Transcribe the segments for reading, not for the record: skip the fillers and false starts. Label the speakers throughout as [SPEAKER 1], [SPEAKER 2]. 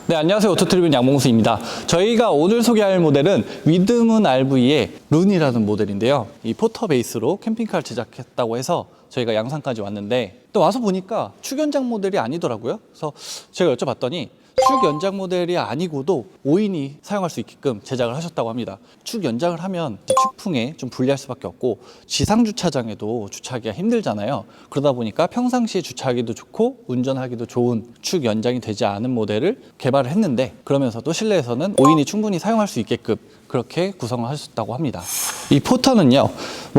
[SPEAKER 1] 네, 안녕하세요. 오토트리뷰 양봉수입니다. 저희가 오늘 소개할 모델은 위드문 RV의 룬이라는 모델인데요. 이 포터 베이스로 캠핑카를 제작했다고 해서 저희가 양산까지 왔는데 또 와서 보니까 축연장 모델이 아니더라고요. 그래서 제가 여쭤봤더니 축연장 모델이 아니고도 5인이 사용할 수 있게끔 제작을 하셨다고 합니다. 축연장을 하면 축풍에 좀 불리할 수밖에 없고 지상 주차장에도 주차하기가 힘들잖아요. 그러다 보니까 평상시에 주차하기도 좋고 운전하기도 좋은 축연장이 되지 않은 모델을 개발을 했는데, 그러면서도 실내에서는 5인이 충분히 사용할 수 있게끔 그렇게 구성을 하셨다고 합니다. 이 포터는요,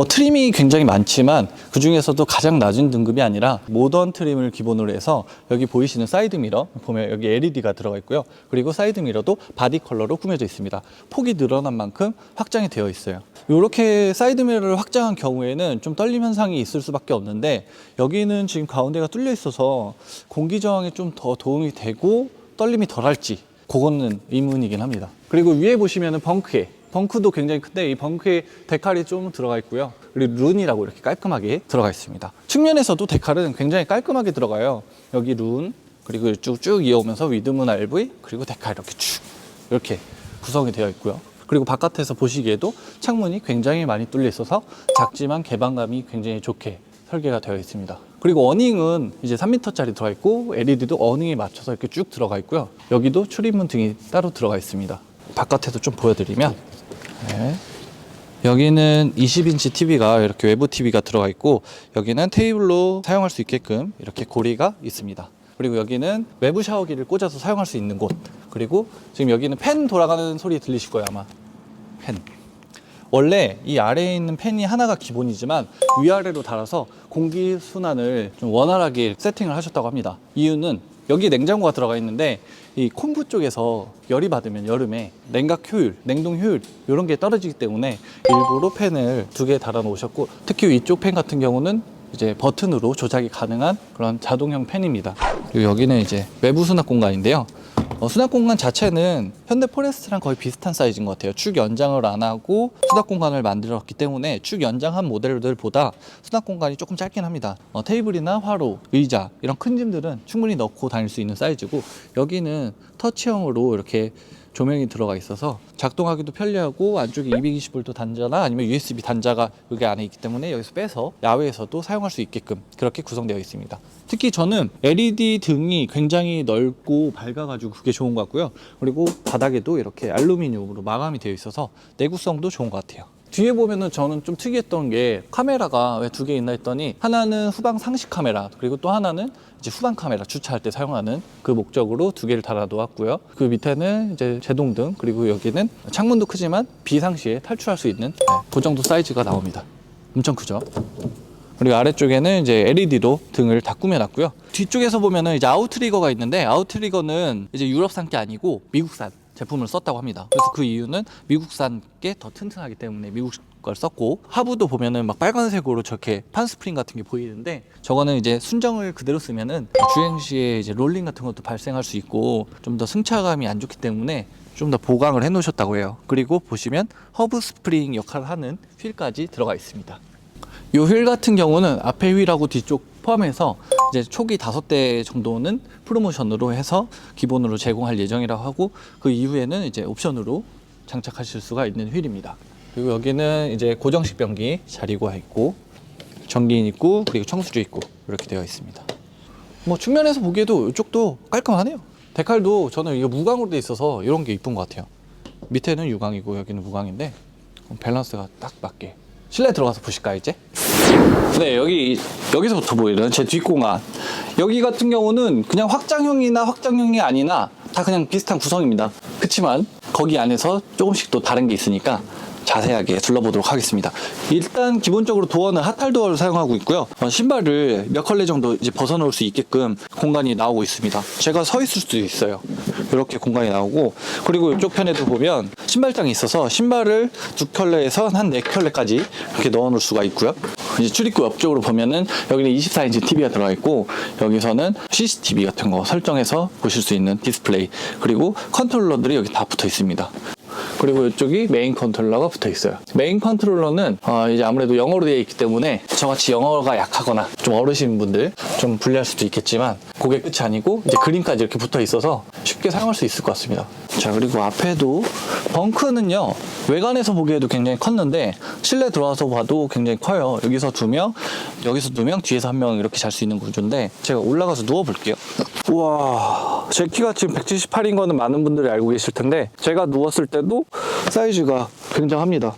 [SPEAKER 1] 트림이 굉장히 많지만 그 중에서도 가장 낮은 등급이 아니라 모던 트림을 기본으로 해서 여기 보이시는 사이드 미러 보면 여기 LED가 들어가 있고요. 그리고 사이드 미러도 바디 컬러로 꾸며져 있습니다. 폭이 늘어난 만큼 확장이 되어 있어요. 이렇게 사이드 미러를 확장한 경우에는 좀 떨림 현상이 있을 수밖에 없는데, 여기는 지금 가운데가 뚫려 있어서 공기 저항에 좀 더 도움이 되고 떨림이 덜할지 그거는 의문이긴 합니다. 그리고 위에 보시면은 벙크도 굉장히 큰데 이 벙크에 데칼이 좀 들어가 있고요. 그리고 룬이라고 이렇게 깔끔하게 들어가 있습니다. 측면에서도 데칼은 굉장히 깔끔하게 들어가요. 여기 룬, 그리고 쭉 이어오면서 위드문 RV, 그리고 데칼 이렇게 구성이 되어 있고요. 그리고 바깥에서 보시기에도 창문이 굉장히 많이 뚫려 있어서 작지만 개방감이 굉장히 좋게 설계가 되어 있습니다. 그리고 어닝은 이제 3m짜리 들어가 있고 LED도 어닝에 맞춰서 이렇게 쭉 들어가 있고요. 여기도 출입문 등이 따로 들어가 있습니다. 바깥에도 좀 보여드리면, 네. 여기는 20인치 TV가 이렇게 외부 TV가 들어가 있고, 여기는 테이블로 사용할 수 있게끔 이렇게 고리가 있습니다. 그리고 여기는 외부 샤워기를 꽂아서 사용할 수 있는 곳, 그리고 지금 여기는 팬 돌아가는 소리 들리실 거예요, 아마. 팬. 원래 이 아래에 있는 팬이 하나가 기본이지만 위아래로 달아서 공기 순환을 좀 원활하게 세팅을 하셨다고 합니다. 이유는 여기 냉장고가 들어가 있는데 이 콤부 쪽에서 열이 받으면 여름에 냉각 효율, 냉동 효율 이런 게 떨어지기 때문에 일부러 팬을 2개 달아 놓으셨고, 특히 이쪽 팬 같은 경우는 이제 버튼으로 조작이 가능한 그런 자동형 팬입니다. 그리고 여기는 이제 외부 수납 공간인데요. 수납 공간 자체는 현대 포레스트랑 거의 비슷한 사이즈인 것 같아요. 축 연장을 안 하고 수납 공간을 만들었기 때문에 축 연장한 모델들보다 수납 공간이 조금 짧긴 합니다. 테이블이나 화로, 의자 이런 큰 짐들은 충분히 넣고 다닐 수 있는 사이즈고, 여기는 터치형으로 이렇게 조명이 들어가 있어서 작동하기도 편리하고, 안쪽에 220V 단자나 아니면 USB 단자가 여기 안에 있기 때문에 여기서 빼서 야외에서도 사용할 수 있게끔 그렇게 구성되어 있습니다. 특히 저는 LED 등이 굉장히 넓고 밝아가지고 그게 좋은 것 같고요. 그리고 바닥에도 이렇게 알루미늄으로 마감이 되어 있어서 내구성도 좋은 것 같아요. 뒤에 보면은 저는 좀 특이했던 게 카메라가 왜 2개 있나 했더니, 하나는 후방 상시 카메라, 그리고 또 하나는 이제 후방 카메라, 주차할 때 사용하는 그 목적으로 2개를 달아 놓았고요. 그 밑에는 이제 제동등, 그리고 여기는 창문도 크지만 비상시에 탈출할 수 있는 그 정도 사이즈가 나옵니다. 엄청 크죠? 그리고 아래쪽에는 이제 LED로 등을 다 꾸며놨고요. 뒤쪽에서 보면은 이제 아웃트리거가 있는데, 아웃트리거는 이제 유럽산 게 아니고 미국산 제품을 썼다고 합니다. 그래서 그 이유는 미국산 게 더 튼튼하기 때문에 미국 걸 썼고, 하부도 보면은 막 빨간색으로 저렇게 판 스프링 같은 게 보이는데, 저거는 이제 순정을 그대로 쓰면은 주행 시에 이제 롤링 같은 것도 발생할 수 있고 좀 더 승차감이 안 좋기 때문에 좀 더 보강을 해 놓으셨다고 해요. 그리고 보시면 허브 스프링 역할을 하는 휠까지 들어가 있습니다. 이 휠 같은 경우는 앞에 휠하고 뒤쪽 포함해서 이제 초기 5대 정도는 프로모션으로 해서 기본으로 제공할 예정이라고 하고, 그 이후에는 이제 옵션으로 장착하실 수가 있는 휠입니다. 그리고 여기는 이제 고정식 변기 자리가 있고, 전기인 있고, 그리고 청수조 있고 이렇게 되어 있습니다. 측면에서 보기에도 이쪽도 깔끔하네요. 데칼도 저는 이게 무광으로 되어 있어서 이런 게 이쁜 것 같아요. 밑에는 유광이고 여기는 무광인데 밸런스가 딱 맞게. 실내 들어가서 보실까요, 이제? 네, 여기서부터 보이는 제 뒷공간. 여기 같은 경우는 그냥 확장형이나 확장형이 아니나 다 그냥 비슷한 구성입니다. 그치만 거기 안에서 조금씩 또 다른 게 있으니까 자세하게 둘러보도록 하겠습니다. 일단 기본적으로 도어는 핫할 도어를 사용하고 있고요. 신발을 몇 컬레 정도 이제 벗어놓을 수 있게끔 공간이 나오고 있습니다. 제가 서 있을 수도 있어요. 이렇게 공간이 나오고, 그리고 이쪽 편에도 보면 신발장이 있어서 신발을 2켤레에서 한 4켤레까지 이렇게 넣어놓을 수가 있고요. 이제 출입구 옆쪽으로 보면은 여기는 24인치 TV가 들어가 있고, 여기서는 CCTV 같은 거 설정해서 보실 수 있는 디스플레이, 그리고 컨트롤러들이 여기 다 붙어 있습니다. 그리고 이쪽이 메인 컨트롤러가 붙어 있어요. 메인 컨트롤러는 이제 아무래도 영어로 되어 있기 때문에 저같이 영어가 약하거나 좀 어르신 분들 좀 불리할 수도 있겠지만, 그게 끝이 아니고 이제 그림까지 이렇게 붙어 있어서 쉽게 사용할 수 있을 것 같습니다. 자, 그리고 앞에도 벙크는요, 외관에서 보기에도 굉장히 컸는데 실내 들어와서 봐도 굉장히 커요. 여기서 2명, 여기서 2명, 뒤에서 1명 이렇게 잘 수 있는 구조인데 제가 올라가서 누워볼게요. 우와, 제 키가 지금 178인 거는 많은 분들이 알고 계실 텐데 제가 누웠을 때도 사이즈가 굉장합니다.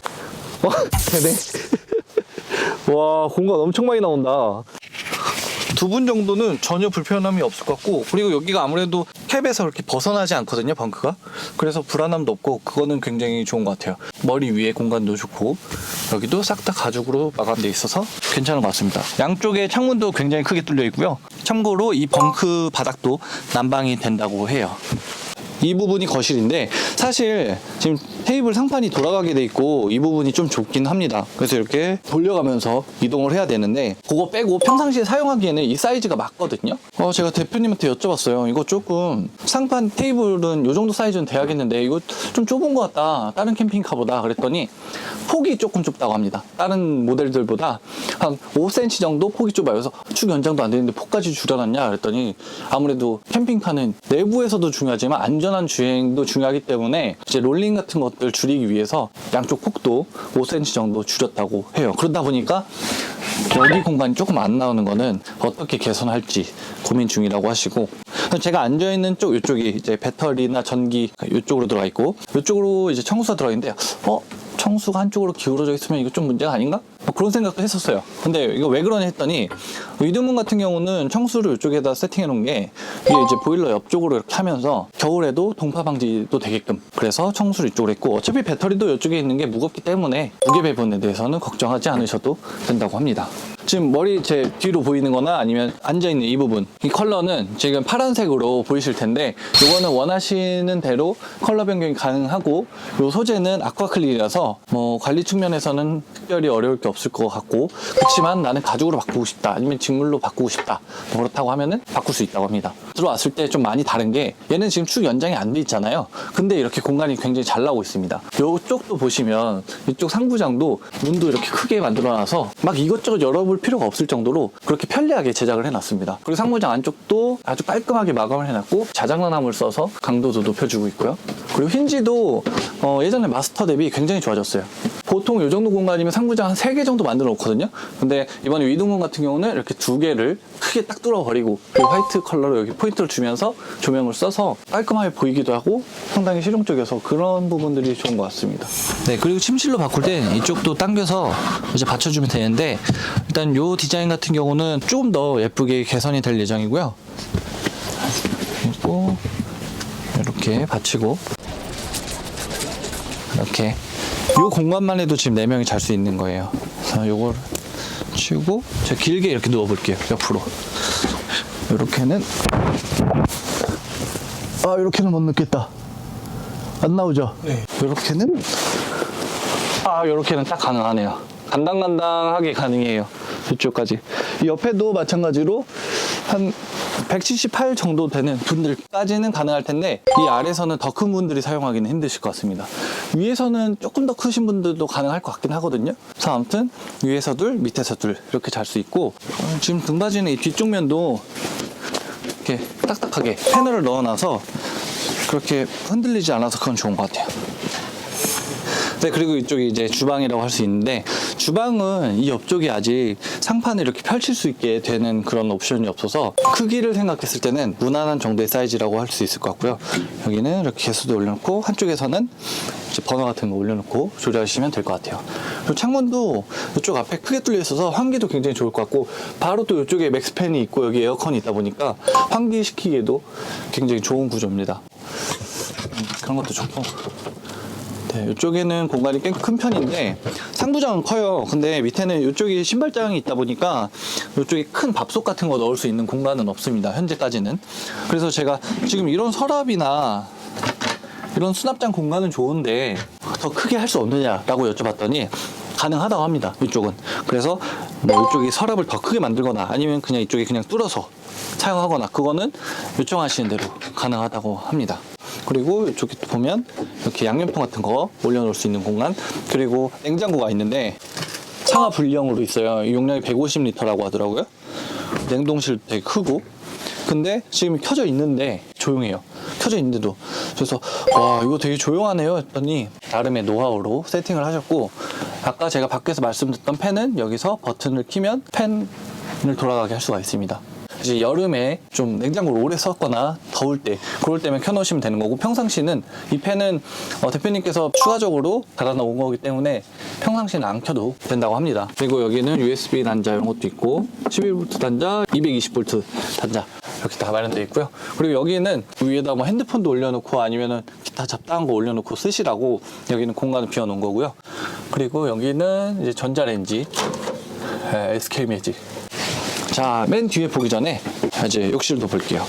[SPEAKER 1] 되네. 와, 공간 엄청 많이 나온다. 2분 정도는 전혀 불편함이 없을 것 같고, 그리고 여기가 아무래도 캡에서 그렇게 벗어나지 않거든요, 벙크가. 그래서 불안함도 없고 그거는 굉장히 좋은 것 같아요. 머리 위에 공간도 좋고 여기도 싹 다 가죽으로 마감되어 있어서 괜찮은 것 같습니다. 양쪽에 창문도 굉장히 크게 뚫려 있고요. 참고로 이 벙크 바닥도 난방이 된다고 해요. 이 부분이 거실인데 사실 지금 테이블 상판이 돌아가게 돼 있고 이 부분이 좀 좁긴 합니다. 그래서 이렇게 돌려가면서 이동을 해야 되는데 그거 빼고 평상시에 사용하기에는 이 사이즈가 맞거든요. 제가 대표님한테 여쭤봤어요. 이거 조금 상판 테이블은 이 정도 사이즈는 돼야겠는데 이거 좀 좁은 것 같다, 다른 캠핑카보다. 그랬더니 폭이 조금 좁다고 합니다. 다른 모델들보다 한 5cm 정도 폭이 좁아요. 그래서 축 연장도 안 되는데 폭까지 줄여놨냐 그랬더니 아무래도 캠핑카는 내부에서도 중요하지만 안전한 주행도 중요하기 때문에 이제 롤링 같은 것들 줄이기 위해서 양쪽 폭도 5cm 정도 줄였다고 해요. 그러다 보니까 여기 공간이 조금 안 나오는 거는 어떻게 개선할지 고민 중이라고 하시고, 제가 앉아있는 쪽 이쪽이 이제 배터리나 전기 이쪽으로 들어가 있고 이쪽으로 이제 청수가 들어가 있는데 청수가 한쪽으로 기울어져 있으면 이거 좀 문제가 아닌가? 그런 생각도 했었어요. 근데 이거 왜 그러냐 했더니 위드문 같은 경우는 청수를 이쪽에다 세팅해 놓은 게 이게 이제 보일러 옆쪽으로 이렇게 하면서 겨울에도 동파 방지도 되게끔 그래서 청수를 이쪽으로 했고, 어차피 배터리도 이쪽에 있는 게 무겁기 때문에 무게 배분에 대해서는 걱정하지 않으셔도 된다고 합니다. 지금 머리 제 뒤로 보이는 거나 아니면 앉아있는 이 부분, 이 컬러는 지금 파란색으로 보이실 텐데 이거는 원하시는 대로 컬러 변경이 가능하고, 이 소재는 아쿠아클린이라서 뭐 관리 측면에서는 특별히 어려울 게 없을 것 같고, 그렇지만 나는 가죽으로 바꾸고 싶다 아니면 직물로 바꾸고 싶다 뭐 그렇다고 하면은 바꿀 수 있다고 합니다. 들어왔을 때 좀 많이 다른 게 얘는 지금 축 연장이 안 돼 있잖아요. 근데 이렇게 공간이 굉장히 잘 나오고 있습니다. 이쪽도 보시면 이쪽 상부장도 문도 이렇게 크게 만들어놔서 막 이것저것 열어볼 필요가 없을 정도로 그렇게 편리하게 제작을 해놨습니다. 그리고 상부장 안쪽도 아주 깔끔하게 마감을 해놨고 자작나람을 써서 강도도 높여주고 있고요. 그리고 힌지도 예전에 마스터 대비 굉장히 좋아졌어요. 보통 이 정도 공간이면 상부장 한 3개 정도 만들어 놓거든요. 근데 이번에 위동문 같은 경우는 이렇게 2개를 크게 딱 뚫어버리고 화이트 컬러로 여기 포인트를 주면서 조명을 써서 깔끔하게 보이기도 하고 상당히 실용적이어서 그런 부분들이 좋은 것 같습니다. 네, 그리고 침실로 바꿀 때 이쪽도 당겨서 이제 받쳐주면 되는데, 일단 이 디자인 같은 경우는 조금 더 예쁘게 개선이 될 예정이고요. 그리고 이렇게 받치고 이렇게 이 공간만 해도 지금 4명이 잘 수 있는 거예요. 그래서 요걸 치우고 제가 길게 이렇게 누워 볼게요. 옆으로. 이렇게는 이렇게는 못 넣겠다. 안 나오죠? 네. 이렇게는 이렇게는 딱 가능하네요. 간당간당하게 가능해요. 이쪽까지. 이 옆에도 마찬가지로 한 178 정도 되는 분들까지는 가능할 텐데 이 아래에서는 더 큰 분들이 사용하기는 힘드실 것 같습니다. 위에서는 조금 더 크신 분들도 가능할 것 같긴 하거든요. 그래서 아무튼 위에서 둘, 밑에서 둘 이렇게 잘 수 있고, 지금 등받이는 이 뒤쪽 면도 이렇게 딱딱하게 패널을 넣어놔서 그렇게 흔들리지 않아서 그건 좋은 것 같아요. 네, 그리고 이쪽이 이제 주방이라고 할 수 있는데, 주방은 이 옆쪽이 아직 상판을 이렇게 펼칠 수 있게 되는 그런 옵션이 없어서 크기를 생각했을 때는 무난한 정도의 사이즈라고 할 수 있을 것 같고요. 여기는 이렇게 개수도 올려놓고 한쪽에서는 이제 버너 같은 거 올려놓고 조리하시면 될 것 같아요. 그리고 창문도 이쪽 앞에 크게 뚫려 있어서 환기도 굉장히 좋을 것 같고, 바로 또 이쪽에 맥스팬이 있고 여기 에어컨이 있다 보니까 환기시키기에도 굉장히 좋은 구조입니다. 그런 것도 좋고. 네, 이쪽에는 공간이 꽤 큰 편인데 상부장은 커요. 근데 밑에는 이쪽이 신발장이 있다 보니까 이쪽에 큰 밥솥 같은 거 넣을 수 있는 공간은 없습니다. 현재까지는. 그래서 제가 지금 이런 서랍이나 이런 수납장 공간은 좋은데 더 크게 할 수 없느냐라고 여쭤봤더니 가능하다고 합니다. 이쪽은. 그래서 뭐 이쪽이 서랍을 더 크게 만들거나 아니면 그냥 이쪽에 그냥 뚫어서 사용하거나 그거는 요청하시는 대로 가능하다고 합니다. 그리고 이쪽에 보면 이렇게 양념통 같은 거 올려놓을 수 있는 공간, 그리고 냉장고가 있는데 상하 분리형으로 있어요. 용량이 150리터라고 하더라고요. 냉동실 되게 크고, 근데 지금 켜져 있는데 조용해요. 켜져 있는데도. 그래서 와, 이거 되게 조용하네요 했더니 나름의 노하우로 세팅을 하셨고, 아까 제가 밖에서 말씀드렸던 팬은 여기서 버튼을 키면 팬을 돌아가게 할 수가 있습니다. 이제 여름에 좀 냉장고를 오래 썼거나 더울 때, 그럴 때면 켜놓으시면 되는 거고, 평상시는 이 팬은 대표님께서 추가적으로 달아 놓은 거기 때문에 평상시는 안 켜도 된다고 합니다. 그리고 여기는 USB 단자 이런 것도 있고, 11V 단자, 220V 단자 이렇게 다 마련되어 있고요. 그리고 여기는 위에다 뭐 핸드폰도 올려놓고 아니면은 기타 잡다한 거 올려놓고 쓰시라고 여기는 공간을 비워 놓은 거고요. 그리고 여기는 이제 전자레인지, SK 매직. 자, 맨 뒤에 보기 전에 이제 욕실도 볼게요.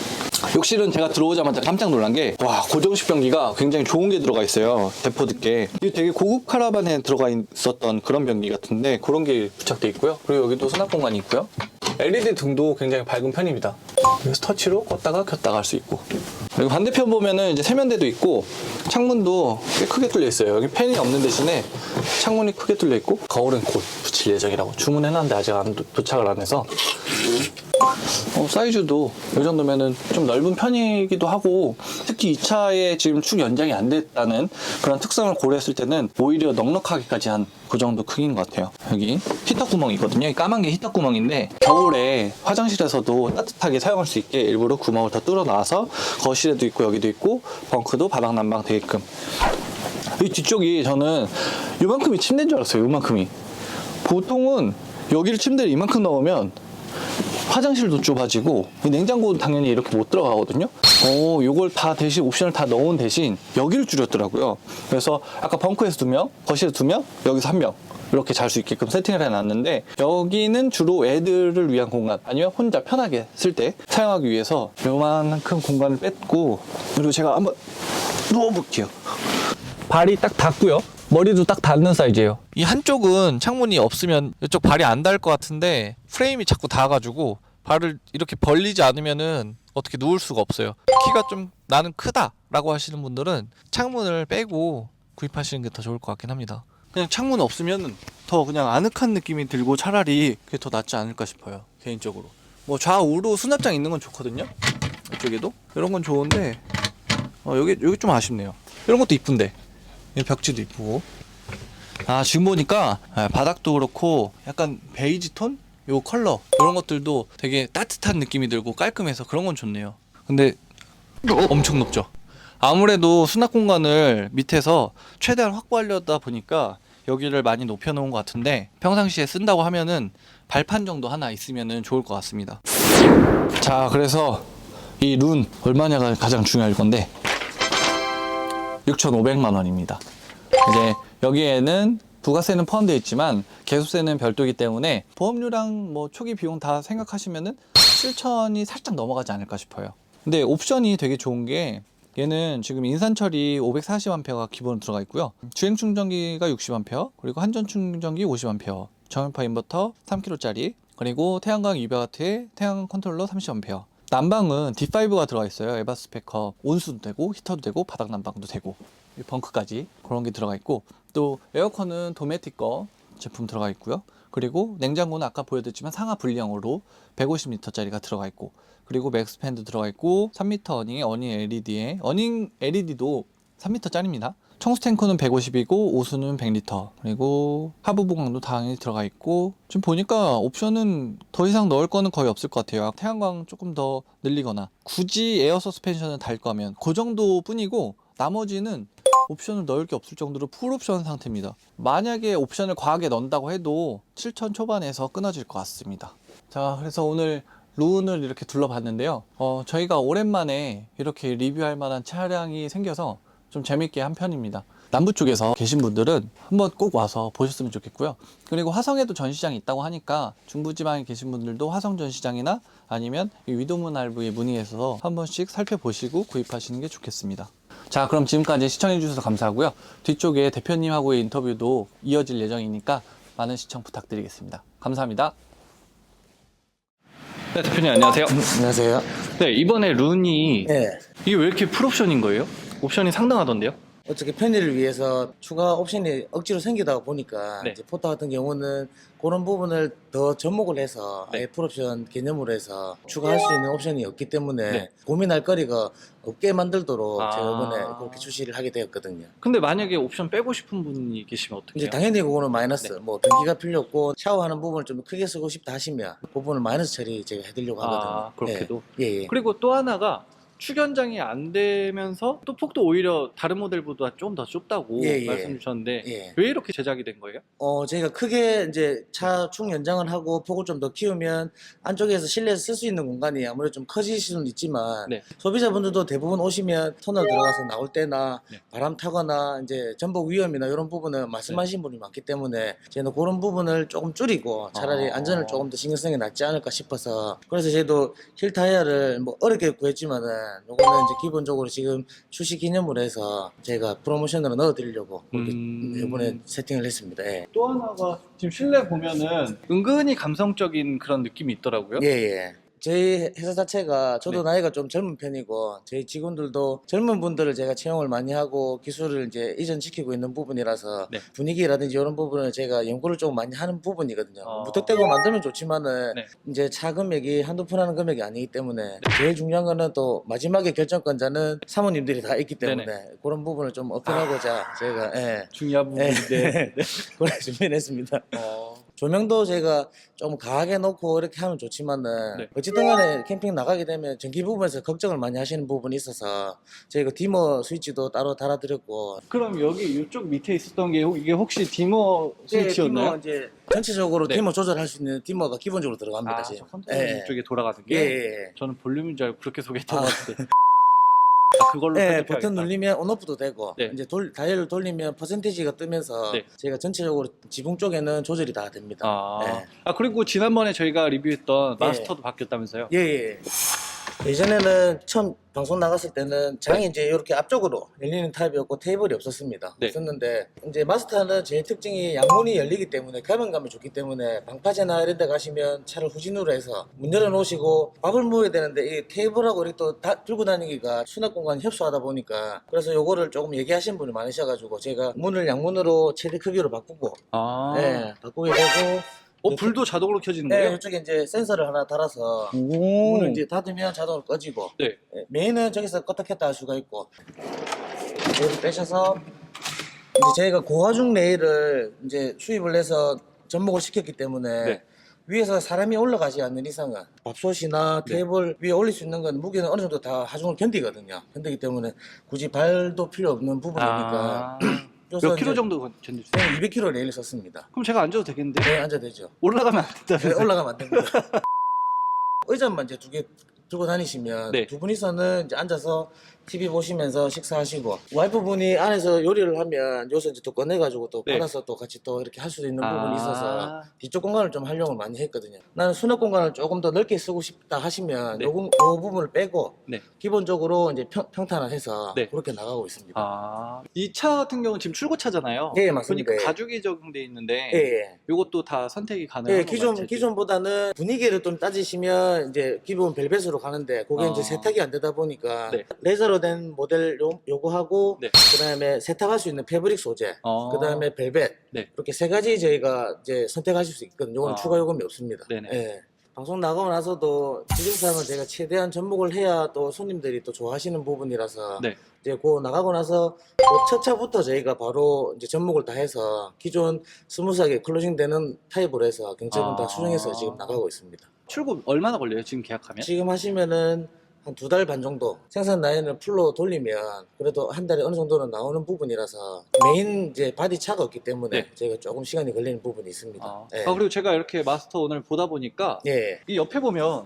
[SPEAKER 1] 욕실은 제가 들어오자마자 깜짝 놀란 게, 와, 고정식 변기가 굉장히 좋은 게 들어가 있어요. 데포드게. 이게 되게 고급 카라반에 들어가 있었던 그런 변기 같은데 그런 게 부착돼 있고요. 그리고 여기도 수납 공간이 있고요. LED 등도 굉장히 밝은 편입니다. 여기서 터치로 껐다가 켰다가 할 수 있고, 그리고 반대편 보면은 이제 세면대도 있고 창문도 꽤 크게 뚫려 있어요. 여기 팬이 없는 대신에 창문이 크게 뚫려 있고, 거울은 곧 붙일 예정이라고 주문해놨는데 아직 도착을 안 해서. 사이즈도 이 정도면은 좀 넓은 편이기도 하고, 특히 이 차에 지금 축 연장이 안 됐다는 그런 특성을 고려했을 때는 오히려 넉넉하게까지 한 그 정도 크기인 것 같아요. 여기 히터 구멍이 있거든요. 이 까만 게 히터 구멍인데, 겨울에 화장실에서도 따뜻하게 사용할 수 있게 일부러 구멍을 더 뚫어 놔서 거실에도 있고 여기도 있고, 벙크도 바닥 난방 되게끔. 이 뒤쪽이 저는 요만큼이 침대인 줄 알았어요. 요만큼이. 보통은 여기를 침대를 이만큼 넣으면 화장실도 좁아지고 냉장고도 당연히 이렇게 못 들어가거든요. 요걸 다 대신 옵션을 다 넣은 대신 여기를 줄였더라고요. 그래서 아까 벙커에서 2명, 거실에서 2명, 여기서 1명 이렇게 잘 수 있게끔 세팅을 해놨는데, 여기는 주로 애들을 위한 공간, 아니면 혼자 편하게 쓸 때 사용하기 위해서 요만큼 공간을 뺐고, 그리고 제가 한번 누워볼게요. 발이 딱 닿고요. 머리도 딱 닿는 사이즈예요. 이 한쪽은 창문이 없으면 이쪽 발이 안 닿을 것 같은데, 프레임이 자꾸 닿아가지고 발을 이렇게 벌리지 않으면은 어떻게 누울 수가 없어요. 키가 좀 나는 크다 라고 하시는 분들은 창문을 빼고 구입하시는 게 더 좋을 것 같긴 합니다. 그냥 창문 없으면 더 그냥 아늑한 느낌이 들고 차라리 그게 더 낫지 않을까 싶어요, 개인적으로. 뭐 좌우로 수납장 있는 건 좋거든요. 이쪽에도 이런 건 좋은데, 여기 좀 아쉽네요. 이런 것도 이쁜데, 벽지도 이쁘고. 지금 보니까 바닥도 그렇고 약간 베이지 톤? 요 컬러 이런 것들도 되게 따뜻한 느낌이 들고 깔끔해서 그런 건 좋네요. 근데 엄청 높죠. 아무래도 수납 공간을 밑에서 최대한 확보하려다 보니까 여기를 많이 높여 놓은 것 같은데, 평상시에 쓴다고 하면은 발판 정도 하나 있으면은 좋을 것 같습니다. 자, 그래서 이 룬 얼마냐가 가장 중요할 건데, 6,500만 원입니다. 이제 여기에는 부가세는 포함되어 있지만 개소세는 별도이기 때문에 보험료랑 뭐 초기 비용 다 생각하시면은 7,000이 살짝 넘어가지 않을까 싶어요. 근데 옵션이 되게 좋은 게, 얘는 지금 인산 처리 540A가 기본으로 들어가 있고요. 주행 충전기가 60A, 그리고 한전 충전기 50A, 저음파 인버터 3kg짜리, 그리고 태양광 200W에 태양광 컨트롤러 30A. 난방은 D5가 들어가 있어요. 에바 스펙커, 온수도 되고 히터도 되고 바닥 난방도 되고 벙크까지 그런 게 들어가 있고, 또 에어컨은 도메틱 거 제품 들어가 있고요. 그리고 냉장고는 아까 보여드렸지만 상하 분리형으로 150L짜리가 들어가 있고, 그리고 맥스팬도 들어가 있고, 3m 어닝 LED에, 어닝 LED도 3m짜리입니다. 청수 탱크는 150이고 오수는 100L, 그리고 하부 보강도 당연히 들어가 있고, 지금 보니까 옵션은 더 이상 넣을 거는 거의 없을 것 같아요. 태양광 조금 더 늘리거나, 굳이 에어 서스펜션을 달 거면 그 정도 뿐이고, 나머지는 옵션을 넣을 게 없을 정도로 풀 옵션 상태입니다. 만약에 옵션을 과하게 넣는다고 해도 7,000 초반에서 끊어질 것 같습니다. 자, 그래서 오늘 룬을 이렇게 둘러봤는데요. 저희가 오랜만에 이렇게 리뷰할 만한 차량이 생겨서 좀 재밌게 한 편입니다. 남부 쪽에서 계신 분들은 한번 꼭 와서 보셨으면 좋겠고요. 그리고 화성에도 전시장이 있다고 하니까 중부지방에 계신 분들도 화성 전시장이나 아니면 이 위도문 RV에 문의해서 한 번씩 살펴보시고 구입하시는 게 좋겠습니다. 자, 그럼 지금까지 시청해주셔서 감사하고요. 뒤쪽에 대표님하고의 인터뷰도 이어질 예정이니까 많은 시청 부탁드리겠습니다. 감사합니다. 네, 대표님 안녕하세요.
[SPEAKER 2] 안녕하세요.
[SPEAKER 1] 네, 이번에 룬이
[SPEAKER 2] 네.
[SPEAKER 1] 이게 왜 이렇게 풀옵션인 거예요? 옵션이 상당하던데요?
[SPEAKER 2] 어떻게 편의를 위해서 추가 옵션이 억지로 생기다 보니까
[SPEAKER 1] 네.
[SPEAKER 2] 이제 포터 같은 경우는 그런 부분을 더 접목을 해서
[SPEAKER 1] 네.
[SPEAKER 2] 아예 풀옵션 개념으로 해서 추가할 수 있는 옵션이 없기 때문에
[SPEAKER 1] 네.
[SPEAKER 2] 고민할 거리가 없게 만들도록 제가
[SPEAKER 1] 아.
[SPEAKER 2] 이번에 그렇게 출시를 하게 되었거든요.
[SPEAKER 1] 근데 만약에 옵션 빼고 싶은 분이 계시면 어떻게
[SPEAKER 2] 이제
[SPEAKER 1] 해요?
[SPEAKER 2] 당연히 그거는 마이너스,
[SPEAKER 1] 네.
[SPEAKER 2] 뭐 변기가 필요 없고 샤워하는 부분을 좀 크게 쓰고 싶다 하시면 그 부분을 마이너스 처리 제가 해드리려고 하거든요.
[SPEAKER 1] 아, 그렇게도?
[SPEAKER 2] 예, 예.
[SPEAKER 1] 그리고 또 하나가 축연장이 안 되면서 또 폭도 오히려 다른 모델보다 좀 더 좁다고
[SPEAKER 2] 예, 예.
[SPEAKER 1] 말씀 주셨는데
[SPEAKER 2] 예.
[SPEAKER 1] 왜 이렇게 제작이 된 거예요?
[SPEAKER 2] 저희가 크게 이제 차축 연장을 하고 폭을 좀 더 키우면 안쪽에서 실내에서 쓸 수 있는 공간이 아무래도 좀 커질 수는 있지만
[SPEAKER 1] 네.
[SPEAKER 2] 소비자분들도 대부분 오시면 터널 들어가서 나올 때나
[SPEAKER 1] 네.
[SPEAKER 2] 바람 타거나 이제 전복 위험이나 이런 부분은 말씀하신 분이 많기 때문에 저희는 그런 부분을 조금 줄이고 차라리
[SPEAKER 1] 아.
[SPEAKER 2] 안전을 조금 더 신경 쓰는 게 낫지 않을까 싶어서 그래서 저희도 힐 타이어를 뭐 어렵게 구했지만은 요거는 이제 기본적으로 지금 출시 기념으로 해서 제가 프로모션으로 넣어드리려고 그렇게 이번에 세팅을 했습니다. 예.
[SPEAKER 1] 또 하나가 지금 실내 보면은 은근히 감성적인 그런 느낌이 있더라고요.
[SPEAKER 2] 예, 예. 저희 회사 자체가 저도
[SPEAKER 1] 네.
[SPEAKER 2] 나이가 좀 젊은 편이고 저희 직원들도 젊은 분들을 제가 채용을 많이 하고 기술을 이제 이전시키고 있는 부분이라서
[SPEAKER 1] 네.
[SPEAKER 2] 분위기라든지 이런 부분을 제가 연구를 좀 많이 하는 부분이거든요.
[SPEAKER 1] 어.
[SPEAKER 2] 무턱대고 만들면 좋지만은
[SPEAKER 1] 네.
[SPEAKER 2] 이제 차 금액이 한두 푼 하는 금액이 아니기 때문에 제일 중요한 거는 또 마지막에 결정권자는 사모님들이 다 있기 때문에 그런 부분을 좀 어필하고자 제가
[SPEAKER 1] 중요한 부분인데.
[SPEAKER 2] 그래 준비를 했습니다.
[SPEAKER 1] 어.
[SPEAKER 2] 조명도 제가 좀 강하게 놓고 이렇게 하면 좋지만은
[SPEAKER 1] 네.
[SPEAKER 2] 어쨌든 간에 캠핑 나가게 되면 전기 부분에서 걱정을 많이 하시는 부분이 있어서 저희가 디머 스위치도 따로 달아드렸고
[SPEAKER 1] 그럼 여기 이쪽 밑에 있었던 게 이게 혹시 디머 스위치였나요?
[SPEAKER 2] 디머 이제 전체적으로
[SPEAKER 1] 네.
[SPEAKER 2] 디머 조절할 수 있는 디머가 기본적으로 들어갑니다.
[SPEAKER 1] 아,
[SPEAKER 2] 지금.
[SPEAKER 1] 컨트롤 이쪽에 돌아가는 게?
[SPEAKER 2] 예, 예.
[SPEAKER 1] 저는 볼륨인 줄 알고 그렇게 소개했던
[SPEAKER 2] 아.
[SPEAKER 1] 것 같은데. 그걸로
[SPEAKER 2] 네,
[SPEAKER 1] 편집해야겠다.
[SPEAKER 2] 버튼 누르면 온오프도 되고
[SPEAKER 1] 네.
[SPEAKER 2] 이제 다이얼을 돌리면 퍼센티지가 뜨면서
[SPEAKER 1] 네.
[SPEAKER 2] 제가 전체적으로 지붕 쪽에는 조절이 다 됩니다.
[SPEAKER 1] 아. 그리고 지난번에 저희가 리뷰했던
[SPEAKER 2] 예.
[SPEAKER 1] 마스터도 바뀌었다면서요?
[SPEAKER 2] 예, 예. 예전에는 처음 방송 나갔을 때는 장이 이제 이렇게 앞쪽으로 열리는 타입이었고 테이블이 없었습니다.
[SPEAKER 1] 네.
[SPEAKER 2] 없었는데 이제 마스터는 제 특징이 양문이 열리기 때문에 가면감이 좋기 때문에 방파제나 이런 데 가시면 차를 후진으로 해서 문 열어놓으시고 밥을 먹어야 되는데 이 테이블하고 이렇게 또 들고 다니기가 수납 공간이 협소하다 보니까 그래서 요거를 조금 얘기하신 분이 많으셔가지고 제가 문을 양문으로 최대 크기로 바꾸고
[SPEAKER 1] 아.
[SPEAKER 2] 예, 바꾸게 되고
[SPEAKER 1] 불도 자동으로 켜지는
[SPEAKER 2] 네,
[SPEAKER 1] 거예요?
[SPEAKER 2] 이쪽에 이제 센서를 하나 달아서
[SPEAKER 1] 오.
[SPEAKER 2] 문을 이제 닫으면 자동으로 꺼지고
[SPEAKER 1] 네.
[SPEAKER 2] 예, 메인은 저기서 껐다 켰다 할 수가 있고 여기 빼셔서 이제 저희가 고화중 레일을 이제 수입을 해서 접목을 시켰기 때문에
[SPEAKER 1] 네.
[SPEAKER 2] 위에서 사람이 올라가지 않는 이상은 밥솥이나
[SPEAKER 1] 네.
[SPEAKER 2] 테이블 위에 올릴 수 있는 건 무게는 어느 정도 다 하중을 견디거든요. 견디기 때문에 굳이 발도 필요 없는 부분이니까
[SPEAKER 1] 몇 킬로 정도 견딜 수 있어요?
[SPEAKER 2] 200kg 레일을 썼습니다.
[SPEAKER 1] 그럼 제가 앉아도 되겠는데?
[SPEAKER 2] 네, 앉아도 되죠.
[SPEAKER 1] 올라가면 안
[SPEAKER 2] 네,
[SPEAKER 1] 된다면서요?
[SPEAKER 2] 올라가면 안 됩니다. 의자만 이제 2개 들고 다니시면
[SPEAKER 1] 네.
[SPEAKER 2] 두 분이서는 이제 앉아서 TV 보시면서 식사하시고 와이프분이 안에서 요리를 하면 여기서 이제 또 꺼내가지고 또
[SPEAKER 1] 네.
[SPEAKER 2] 받아서 또 같이 또 이렇게 할 수 있는 부분이
[SPEAKER 1] 아.
[SPEAKER 2] 있어서 뒤쪽 공간을 좀 활용을 많이 했거든요. 나는 수납 공간을 조금 더 넓게 쓰고 싶다 하시면
[SPEAKER 1] 네.
[SPEAKER 2] 요 부분을 빼고
[SPEAKER 1] 네.
[SPEAKER 2] 기본적으로 이제 평탄을 해서
[SPEAKER 1] 네.
[SPEAKER 2] 그렇게 나가고 있습니다.
[SPEAKER 1] 이 차 같은 경우는 지금 출고차잖아요.
[SPEAKER 2] 예, 맞습니다.
[SPEAKER 1] 그러니까
[SPEAKER 2] 예.
[SPEAKER 1] 가죽이 적용돼 있는데
[SPEAKER 2] 예, 예.
[SPEAKER 1] 이것도 다 선택이 가능한
[SPEAKER 2] 네,
[SPEAKER 1] 건가요?
[SPEAKER 2] 기존보다는 분위기를 좀 따지시면 이제 기본 벨벳으로 가는데 그게 이제 세탁이 안 되다 보니까
[SPEAKER 1] 네.
[SPEAKER 2] 레저로 된 모델 요거하고
[SPEAKER 1] 네.
[SPEAKER 2] 그다음에 세탁할 수 있는 패브릭 소재, 그다음에 벨벳
[SPEAKER 1] 네.
[SPEAKER 2] 이렇게 세 가지 저희가 이제 선택하실 수 있거든요. 요거는
[SPEAKER 1] 아.
[SPEAKER 2] 추가 요금이 없습니다.
[SPEAKER 1] 네네.
[SPEAKER 2] 예. 방송 나가고 나서도 지정사항은 제가 최대한 접목을 해야 또 손님들이 또 좋아하시는 부분이라서
[SPEAKER 1] 네.
[SPEAKER 2] 이제 그 나가고 나서 그 첫 차부터 저희가 바로 이제 접목을 다 해서 기존 스무스하게 클로징 되는 타입으로 해서 경찰분 다 수정해서 지금 나가고 있습니다.
[SPEAKER 1] 출고 얼마나 걸려요? 지금 계약하면?
[SPEAKER 2] 지금 하시면은 한 2달 반 정도 생산 라인을 풀로 돌리면 그래도 한 달에 어느 정도는 나오는 부분이라서 메인 이제 바디 차가 없기 때문에
[SPEAKER 1] 네.
[SPEAKER 2] 저희가 조금 시간이 걸리는 부분이 있습니다. 예.
[SPEAKER 1] 그리고 제가 이렇게 마스터 오늘 보다 보니까
[SPEAKER 2] 예.
[SPEAKER 1] 이 옆에 보면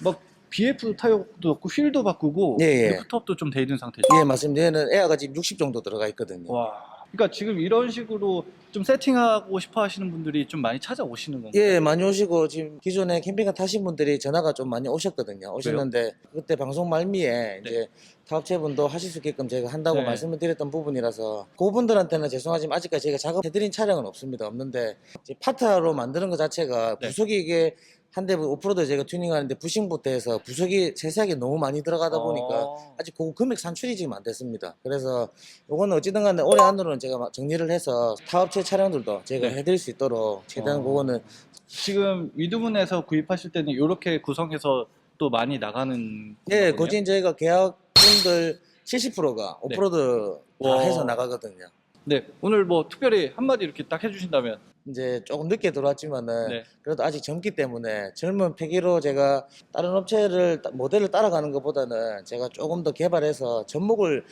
[SPEAKER 1] 막 BF 타이어도 넣고 휠도 바꾸고
[SPEAKER 2] 예, 예.
[SPEAKER 1] 리프트업도 좀 돼 있는 상태죠.
[SPEAKER 2] 예, 맞습니다. 얘는 에어가 지금 60 정도 들어가 있거든요.
[SPEAKER 1] 와. 그러니까 지금 이런 식으로 좀 세팅하고 싶어 하시는 분들이 좀 많이 찾아오시는 건가요?
[SPEAKER 2] 예, 많이 오시고 지금 기존에 캠핑카 타신 분들이 전화가 좀 많이 오셨거든요. 오셨는데 그때 방송 말미에 이제 타업체분도 하실 수 있게끔 제가 한다고
[SPEAKER 1] 네.
[SPEAKER 2] 말씀을 드렸던 부분이라서 그분들한테는 죄송하지만 아직까지 제가 작업해드린 차량은 없습니다. 없는데 이제 파타로 만드는 것 자체가
[SPEAKER 1] 네.
[SPEAKER 2] 부속이 이게 한 대 오프로드 제가 튜닝하는데 부싱부터 해서 부속이 세세하게 너무 많이 들어가다 보니까 아직 그 금액 산출이 지금 안 됐습니다. 그래서 요거는 어찌든 간에 올해 안으로는 제가 막 정리를 해서 타업체 차량들도 제가
[SPEAKER 1] 네.
[SPEAKER 2] 해드릴 수 있도록 최대한 그거는
[SPEAKER 1] 지금 위드문에서 구입하실 때는 이렇게 구성해서 또 많이 나가는
[SPEAKER 2] 예,
[SPEAKER 1] 거군요?
[SPEAKER 2] 거진 저희가 계약분들 70%가 오프로드 다
[SPEAKER 1] 와.
[SPEAKER 2] 해서 나가거든요.
[SPEAKER 1] 네, 오늘 뭐 특별히 한마디 이렇게 딱 해주신다면.
[SPEAKER 2] 이제 조금 늦게 들어왔지만은
[SPEAKER 1] 네.
[SPEAKER 2] 그래도 아직 젊기 때문에 젊은 패기로 제가 다른 업체를 모델을 따라가는 것보다는 제가 조금 더 개발해서 접목을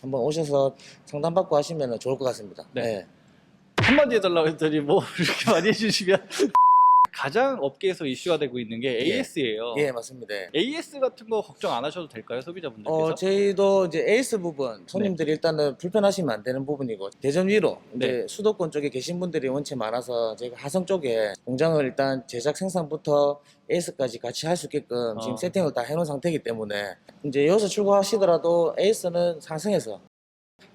[SPEAKER 2] 한번 오셔서 상담받고 하시면 좋을 것 같습니다.
[SPEAKER 1] 네.
[SPEAKER 2] 네.
[SPEAKER 1] 한마디 해달라고 했더니 뭐 이렇게 많이 해주시면. 가장 업계에서 이슈가 되고 있는 게 AS예요.
[SPEAKER 2] 예, 맞습니다.
[SPEAKER 1] AS 같은 거 걱정 안 하셔도 될까요, 소비자분들께서?
[SPEAKER 2] 저희도 이제 에이스 부분 손님들이 일단은 불편하시면 안 되는 부분이고 대전 위로 이제
[SPEAKER 1] 네.
[SPEAKER 2] 수도권 쪽에 계신 분들이 원체 많아서 저희가 하성 쪽에 공장을 일단 제작 생산부터 에이스까지 같이 할 수 있게끔 지금 세팅을 다 해놓은 상태이기 때문에 이제 여기서 출고하시더라도 에이스는 상승해서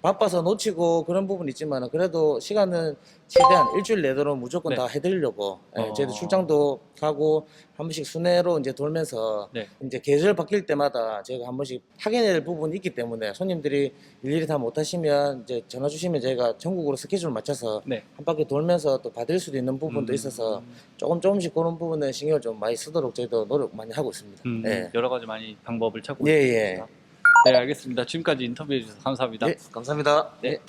[SPEAKER 2] 바빠서 놓치고 그런 부분이 있지만 그래도 시간은 최대한 일주일 내도록 무조건
[SPEAKER 1] 네.
[SPEAKER 2] 다 해드리려고 저희도
[SPEAKER 1] 어.
[SPEAKER 2] 출장도 가고 한 번씩 순회로 이제 돌면서
[SPEAKER 1] 네.
[SPEAKER 2] 이제 계절 바뀔 때마다 제가 한 번씩 확인할 부분이 있기 때문에 손님들이 일일이 다 못하시면 이제 전화 주시면 저희가 전국으로 스케줄 맞춰서
[SPEAKER 1] 네.
[SPEAKER 2] 한 바퀴 돌면서 또 받을 수도 있는 부분도 있어서 조금씩 그런 부분에 신경을 좀 많이 쓰도록 저희도 노력 많이 하고 있습니다. 예.
[SPEAKER 1] 여러 가지 많이 방법을 찾고
[SPEAKER 2] 예,
[SPEAKER 1] 있습니다. 네, 알겠습니다. 지금까지 인터뷰해 주셔서 감사합니다.
[SPEAKER 2] 예, 감사합니다.
[SPEAKER 1] 네.
[SPEAKER 2] 예.